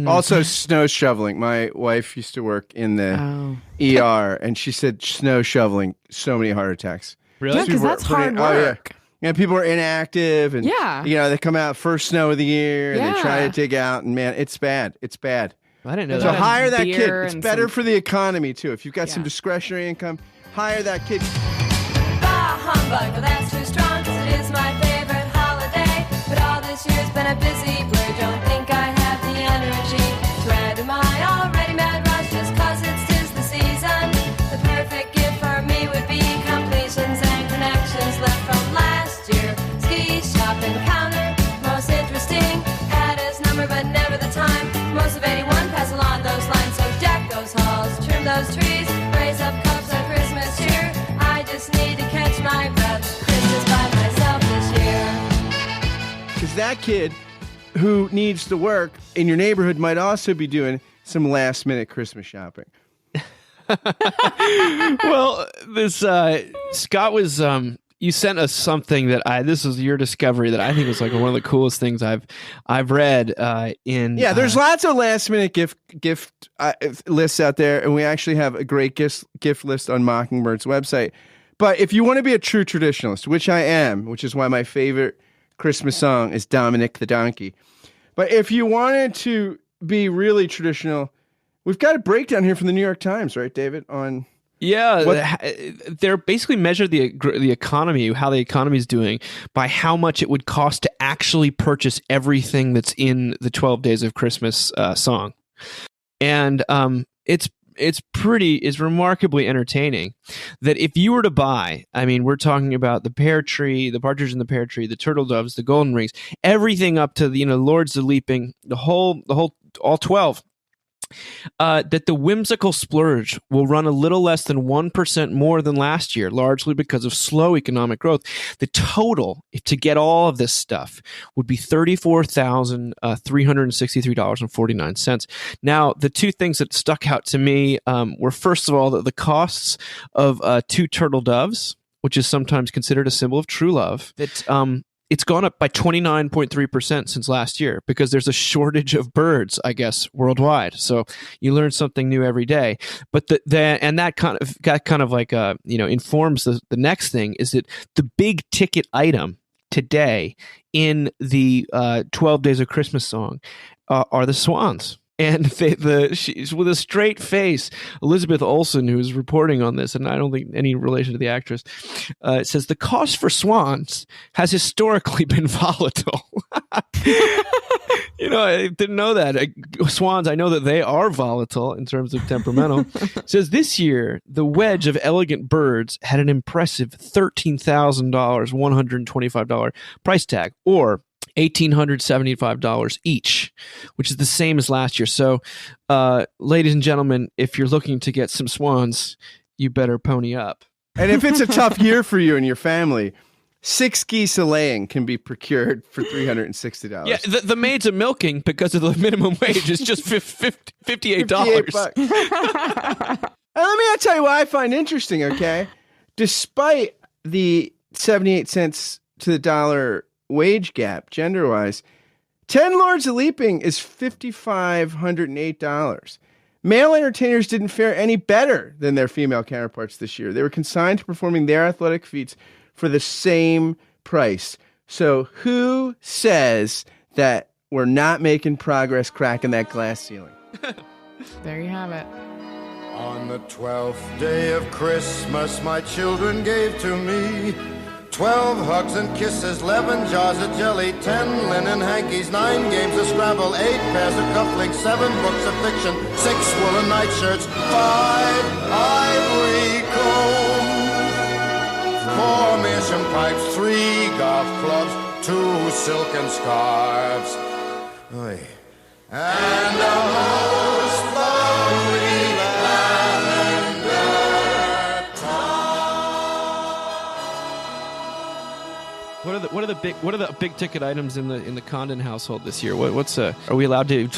Also, snow shoveling. My wife used to work in the ER, and she said snow shoveling, so many heart attacks. Really? Yeah, because that's hard work. Yeah, people are inactive, and they come out first snow of the year, and they try to dig out, and man, it's bad. It's bad. I didn't know So that. hire that kid. It's better for the economy too. If you've got some discretionary income, hire that kid. humbug. Well, that's too strong, 'cause it is my favorite holiday. But all this year's been a busy blur. Don't think I have the energy to add to my already mad rush, just 'cause it's 'tis the season. The perfect gift for me would be completions and connections left from last year. Ski shop encounter, most interesting. Had his number, but never the time. Most of 81, pass along those lines. So deck those halls, trim those trees, raise up cups of Christmas cheer. I just need to catch my breath. Christmas by myself this year. Because that kid who needs to work in your neighborhood might also be doing some last-minute Christmas shopping. Well, this Scott was you sent us something that this was your discovery that I think was like one of the coolest things I've read in there's lots of last-minute gift lists out there, and we actually have a great gift list on Mockingbird's website. But if you want to be a true traditionalist, which I am, which is why my favorite Christmas song is Dominic the Donkey. But if you wanted to be really traditional, we've got a breakdown here from the New York Times, right, David? On they're basically measure the economy, how the economy is doing by how much it would cost to actually purchase everything that's in the 12 Days of Christmas song, and it's remarkably entertaining that if you were to buy, I mean, we're talking about the pear tree, the partridge in the pear tree, the turtle doves, the golden rings, everything up to the Lords of Leaping, the whole all 12. That the whimsical splurge will run a little less than 1% more than last year, largely because of slow economic growth. The total to get all of this stuff would be $34,363.49. Now, the two things that stuck out to me were, first of all, the costs of 2 turtle doves, which is sometimes considered a symbol of true love. That it's gone up by 29.3% since last year because there's a shortage of birds, I guess, worldwide. So you learn something new every day. But that kind of like informs the next thing is that the big ticket item today in the 12 Days of Christmas song are the swans. And she's with a straight face. Elizabeth Olsen, who is reporting on this, and I don't think any relation to the actress, says the cost for swans has historically been volatile. I didn't know that. Swans, I know that they are volatile in terms of temperamental. Says this year, the wedge of elegant birds had an impressive $13,000, $125 price tag, or $1,875 each, which is the same as last year. So, ladies and gentlemen, if you're looking to get some swans, you better pony up. And if it's a tough year for you and your family, 6 geese a laying can be procured for $360. Yeah, the maids are milking because of the minimum wage is just $58. And let me tell you what I find interesting, okay? Despite the 78 cents to the dollar wage gap, gender-wise, 10 Lords of Leaping is $5,508. Male entertainers didn't fare any better than their female counterparts this year. They were consigned to performing their athletic feats for the same price. So who says that we're not making progress cracking that glass ceiling? There you have it. On the 12th day of Christmas, my children gave to me 12 hugs and kisses, 11 jars of jelly, 10 linen hankies, 9 games of Scrabble, 8 pairs of cufflinks, 7 books of fiction, 6 woolen nightshirts, 5 ivory combs, 4 meerschaum pipes, 3 golf clubs, 2 silken scarves, oy, and a most lovely lavender top. What are the big ticket items in the Condon household this year? Are we allowed to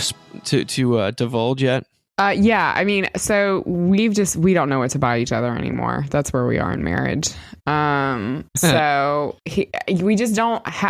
divulge yet? Yeah, I mean, so we don't know what to buy each other anymore. That's where we are in marriage. So we just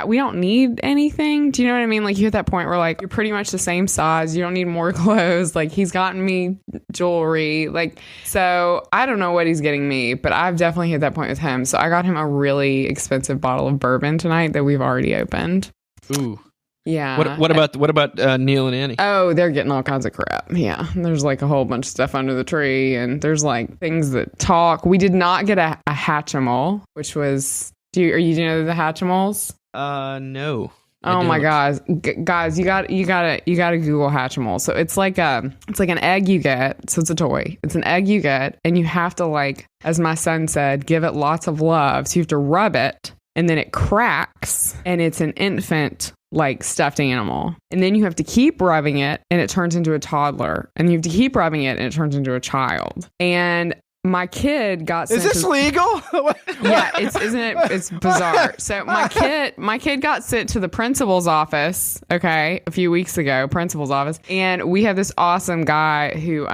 we don't need anything. Do you know what I mean? Like, you're at that point where like you're pretty much the same size. You don't need more clothes. Like, he's gotten me jewelry. Like, so I don't know what he's getting me, but I've definitely hit that point with him. So I got him a really expensive bottle of bourbon tonight that we've already opened. Ooh. Yeah. What about Neil and Annie? Oh, they're getting all kinds of crap. Yeah. There's like a whole bunch of stuff under the tree, and there's like things that talk. We did not get a Hatchimal, which was, do you know the Hatchimals? No. Oh my guys, guys, you gotta Google Hatchimal. So it's like an egg you get. So it's a toy. It's an egg you get, and you have to, like, as my son said, give it lots of love. So you have to rub it, and then it cracks, and it's an infant, like, stuffed animal. And then you have to keep rubbing it, and it turns into a toddler. And you have to keep rubbing it, and it turns into a child. And my kid got sent Is this legal? Yeah, it's bizarre. So my kid got sent to the principal's office, okay, a few weeks ago, principal's office, and we have this awesome guy who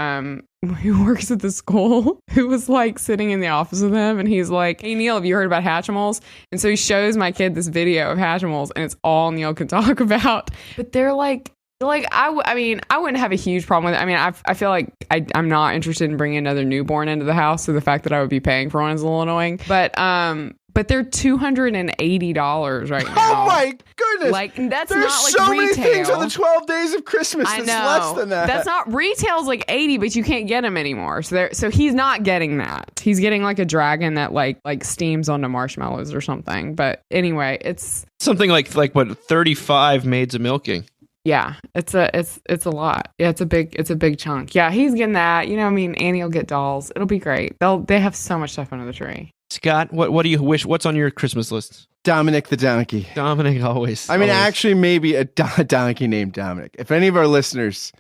works at the school who was like sitting in the office with him, and he's like, "Hey Neil, have you heard about Hatchimals?" And so he shows my kid this video of Hatchimals, and it's all Neil can talk about. But they're like I mean, I wouldn't have a huge problem with it. I mean, I feel like I'm not interested in bringing another newborn into the house, so the fact that I would be paying for one is a little annoying. But they're $280 right now. Oh my goodness! Like, that's There's not like so retail. many things on the 12 days of Christmas. I That's know. less than that. That's not, retail's like $80, but you can't get them anymore. So he's not getting that. He's getting like a dragon that like steams onto marshmallows or something. But anyway, it's Something like what, 35 maids of milking. yeah, it's a lot. Yeah, it's a big chunk. Yeah, he's getting that. You know, I mean, Annie will get dolls. It'll be great. They have so much stuff under the tree. Scott, what do you wish? What's on your Christmas list? Dominic the donkey. Dominic always. I mean, always. actually, maybe a donkey named Dominic. If any of our listeners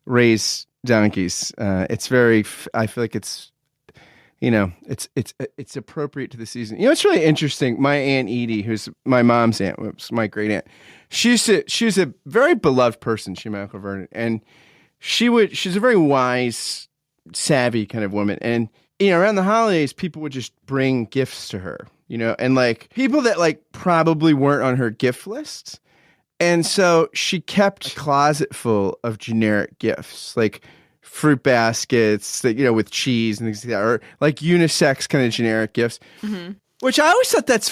raise donkeys, it's very. I feel like it's, it's appropriate to the season. You know, it's really interesting. My Aunt Edie, who's my mom's aunt, my great aunt, she was a very beloved person. She, my Uncle Vernon, and she's a very wise, savvy kind of woman. And around the holidays, people would just bring gifts to her. And like people that like probably weren't on her gift list. And so she kept a closet full of generic gifts, like fruit baskets that, with cheese and things like that, or like unisex kind of generic gifts, which I always thought that's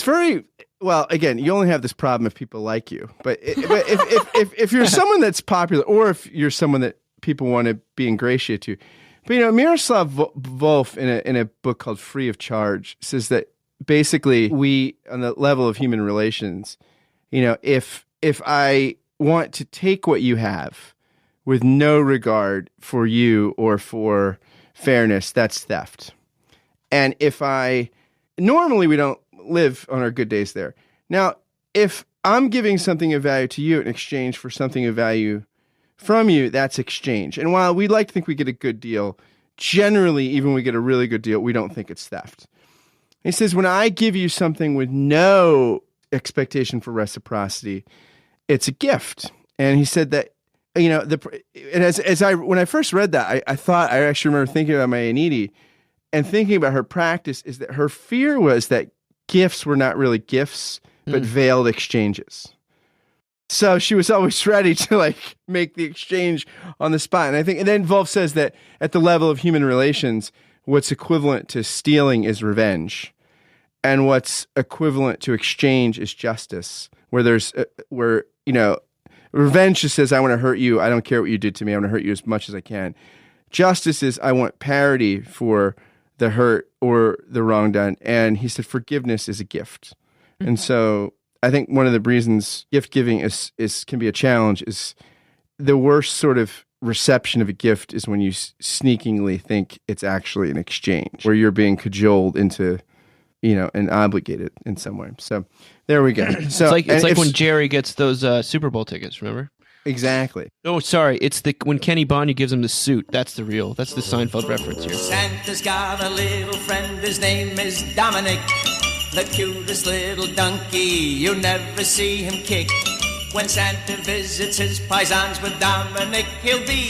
very, well, again, you only have this problem if people like you, but if you're someone that's popular, or if you're someone that people want to be ingratiated to. But, Miroslav Volf in a book called Free of Charge says that basically we, on the level of human relations, if I want to take what you have with no regard for you or for fairness, that's theft. And normally we don't live on our good days there. Now, if I'm giving something of value to you in exchange for something of value from you, that's exchange. And while we like to think we get a good deal, generally, even when we get a really good deal, we don't think it's theft. He says, when I give you something with no expectation for reciprocity, it's a gift. And he said that, when I first read that, I actually remember thinking about my Aunt Edie and thinking about her practice is that her fear was that gifts were not really gifts, but veiled exchanges. So she was always ready to like make the exchange on the spot. And then Volf says that at the level of human relations, what's equivalent to stealing is revenge. And what's equivalent to exchange is justice, where revenge just says, I want to hurt you. I don't care what you did to me. I want to hurt you as much as I can. Justice is, I want parity for the hurt or the wrong done. And he said, forgiveness is a gift. Mm-hmm. And so I think one of the reasons gift giving can be a challenge is the worst sort of reception of a gift is when you sneakingly think it's actually an exchange, where you're being cajoled into, and obligated in some way. So there we go. So it's like when Jerry gets those Super Bowl tickets, remember? Exactly. Oh, sorry. It's when Kenny Bonya gives him the suit. That's the Seinfeld reference here. Santa's got a little friend. His name is Dominic. The cutest little donkey. You never see him kick. When Santa visits his paisans with Dominic, he'll be,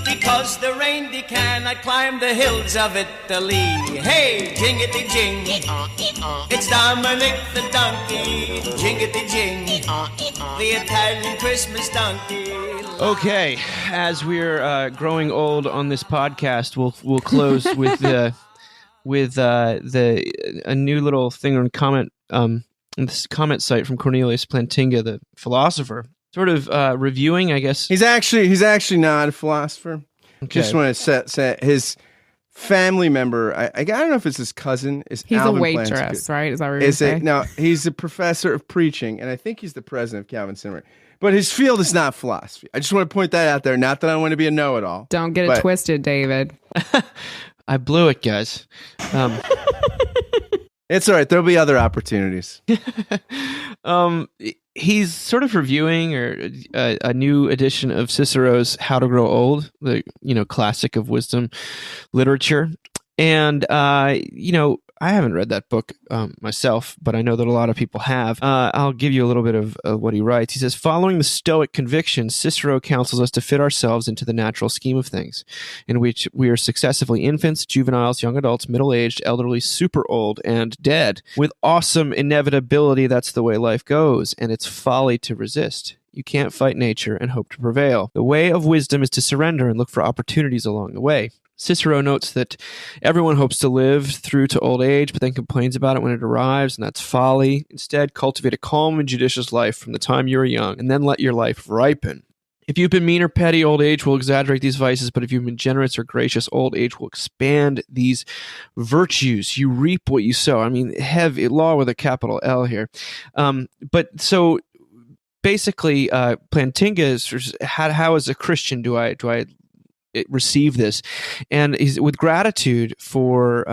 because the reindeer cannot climb the hills of Italy. Hey, jingity jing, it's Dominic the donkey. Jingity jing, the Italian Christmas donkey. Okay, as we're growing old on this podcast, we'll close with a new little thing on comment in this comment site from Cornelius Plantinga, the philosopher, sort of reviewing, I guess. He's actually not a philosopher. Okay. Just want to say his family member. I don't know if it's his cousin. Is He's Alvin a waitress, Plantinga. right? Is that what you're saying? No, he's a professor of preaching, and I think he's the president of Calvin Seminary. But his field is not philosophy. I just want to point that out there. Not that I want to be a know-it-all. Don't get it twisted, David. I blew it, guys. It's all right. There'll be other opportunities. He's sort of reviewing a new edition of Cicero's How to Grow Old, the classic of wisdom literature. And I haven't read that book myself, but I know that a lot of people have. I'll give you a little bit of what he writes. He says, following the Stoic conviction, Cicero counsels us to fit ourselves into the natural scheme of things, in which we are successively infants, juveniles, young adults, middle-aged, elderly, super old, and dead. With awesome inevitability, that's the way life goes, and it's folly to resist. You can't fight nature and hope to prevail. The way of wisdom is to surrender and look for opportunities along the way. Cicero notes that everyone hopes to live through to old age, but then complains about it when it arrives, and that's folly. Instead, cultivate a calm and judicious life from the time you are young, and then let your life ripen. If you've been mean or petty, old age will exaggerate these vices, but if you've been generous or gracious, old age will expand these virtues. You reap what you sow. I mean, heavy law with a capital L here. But so basically, Plantinga is how as a Christian do I receive this, and he's with gratitude for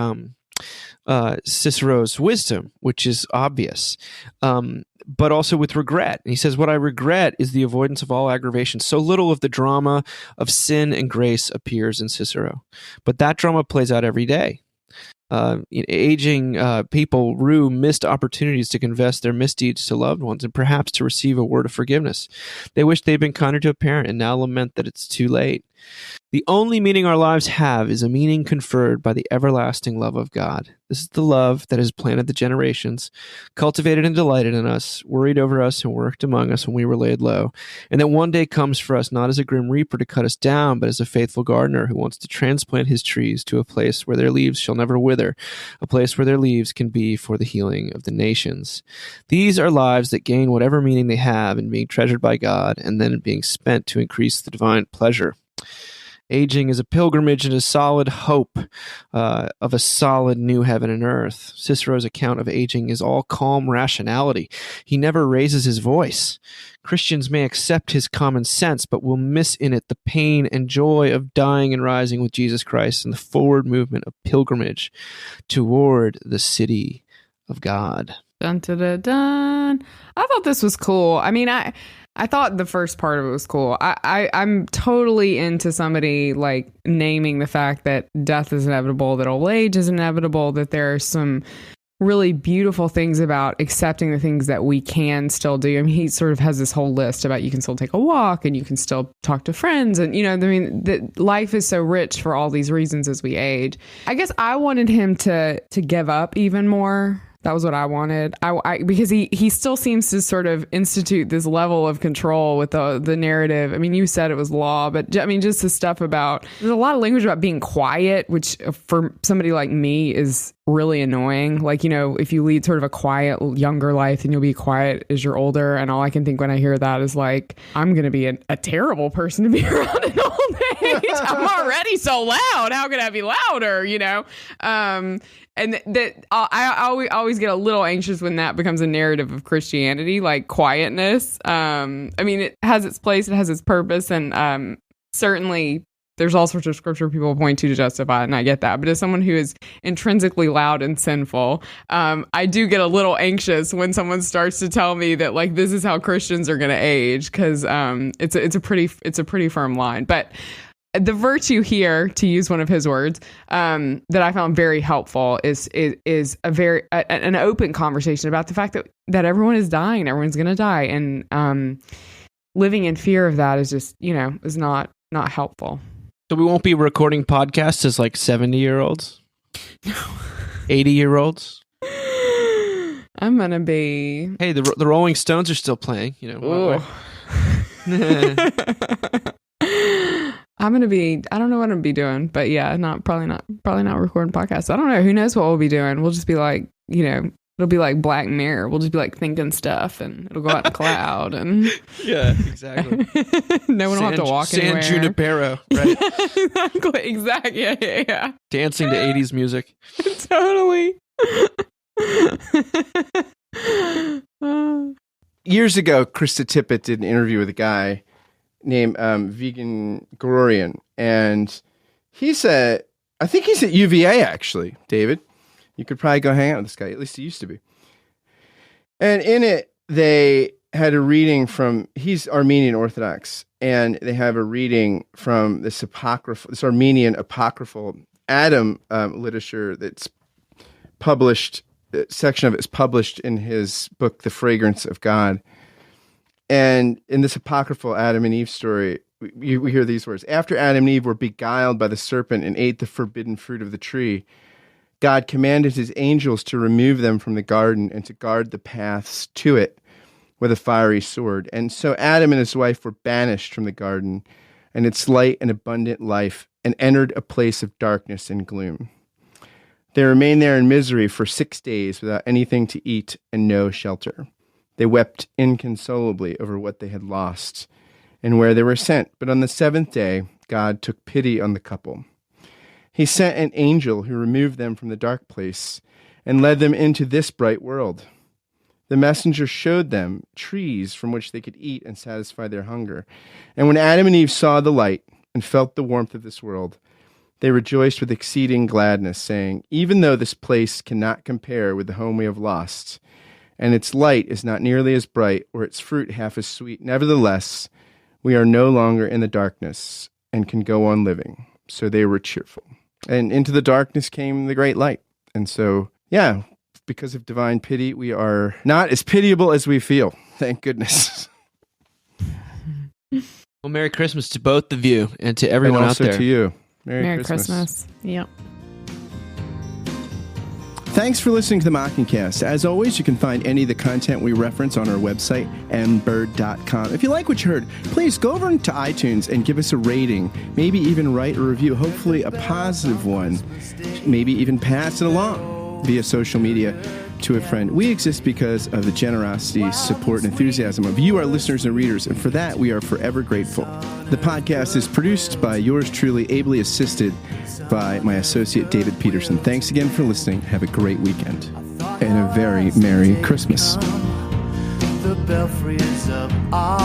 Cicero's wisdom, which is obvious, but also with regret. And he says, what I regret is the avoidance of all aggravation. So little of the drama of sin and grace appears in Cicero, but that drama plays out every day. Aging people rue missed opportunities to confess their misdeeds to loved ones and perhaps to receive a word of forgiveness. They wish they'd been kinder to a parent and now lament that it's too late. The only meaning our lives have is a meaning conferred by the everlasting love of God. This is the love that has planted the generations, cultivated and delighted in us, worried over us, and worked among us when we were laid low, and that one day comes for us not as a grim reaper to cut us down, but as a faithful gardener who wants to transplant his trees to a place where their leaves shall never wither, a place where their leaves can be for the healing of the nations. These are lives that gain whatever meaning they have in being treasured by God and then being spent to increase the divine pleasure. Aging is a pilgrimage and a solid hope of a solid new heaven and earth. Cicero's account of aging is all calm rationality. He never raises his voice. Christians may accept his common sense, but will miss in it the pain and joy of dying and rising with Jesus Christ and the forward movement of pilgrimage toward the city of God. Dun, dun, dun, dun. I thought this was cool. I mean, I thought the first part of it was cool. I'm totally into somebody like naming the fact that death is inevitable, that old age is inevitable, that there are some really beautiful things about accepting the things that we can still do. I mean, he sort of has this whole list about you can still take a walk and you can still talk to friends. And, I mean, that life is so rich for all these reasons as we age. I guess I wanted him to give up even more. That was what I wanted. Because he still seems to sort of institute this level of control with the narrative. I mean, you said it was law, but I mean, just the stuff about, there's a lot of language about being quiet, which for somebody like me is really annoying. Like, if you lead sort of a quiet, younger life, then you'll be quiet as you're older. And all I can think when I hear that is like, I'm going to be a terrible person to be around in old age. I'm already so loud. How can I be louder? And that I always get a little anxious when that becomes a narrative of Christianity, like quietness. I mean, it has its place, it has its purpose, and certainly there's all sorts of scripture people point to justify it, and I get that. But as someone who is intrinsically loud and sinful, I do get a little anxious when someone starts to tell me that like this is how Christians are going to age, because it's a pretty firm line, but. The virtue here, to use one of his words, that I found very helpful is a very an open conversation about the fact that everyone is dying, everyone's going to die, and living in fear of that is just is not helpful. So we won't be recording podcasts as like 70-year-olds, 80-year-olds. I'm gonna be. Hey, the Rolling Stones are still playing. I'm going to be, I don't know what I'm going to be doing, but yeah, probably not recording podcasts. I don't know. Who knows what we'll be doing? We'll just be like, it'll be like Black Mirror. We'll just be like thinking stuff, and it'll go out in a cloud, and Yeah, exactly. no one will have to walk San anywhere. Junipero, right? Exactly. Yeah. Dancing to 80s music. Totally. Years ago, Krista Tippett did an interview with a guy named Vegan Gororian, and he's I think he's at UVA, actually, David. You could probably go hang out with this guy. At least he used to be. And in it, they had a reading from, he's Armenian Orthodox, and they have a reading from this Armenian apocryphal Adam literature that's published. A section of it is published in his book, The Fragrance of God. And in this apocryphal Adam and Eve story, we hear these words. After Adam and Eve were beguiled by the serpent and ate the forbidden fruit of the tree, God commanded his angels to remove them from the garden and to guard the paths to it with a fiery sword. And so Adam and his wife were banished from the garden and its light and abundant life, and entered a place of darkness and gloom. They remained there in misery for 6 days without anything to eat and no shelter. They wept inconsolably over what they had lost and where they were sent. But on the seventh day, God took pity on the couple. He sent an angel who removed them from the dark place and led them into this bright world. The messenger showed them trees from which they could eat and satisfy their hunger. And when Adam and Eve saw the light and felt the warmth of this world, they rejoiced with exceeding gladness, saying, even though this place cannot compare with the home we have lost, and its light is not nearly as bright or its fruit half as sweet, nevertheless, we are no longer in the darkness and can go on living. So they were cheerful. And into the darkness came the great light. And so, yeah, because of divine pity, we are not as pitiable as we feel. Thank goodness. Well, Merry Christmas to both of you and to everyone and out also there. to you. Merry Christmas. Yep. Thanks for listening to the Mockingcast. As always, you can find any of the content we reference on our website, mbird.com. If you like what you heard, please go over to iTunes and give us a rating. Maybe even write a review, hopefully a positive one. Maybe even pass it along via social media to a friend. We exist because of the generosity, support, and enthusiasm of you, our listeners and readers, and for that, we are forever grateful. The podcast is produced by yours truly, ably assisted by my associate, David Peterson. Thanks again for listening. Have a great weekend and a very Merry Christmas. The belfries of our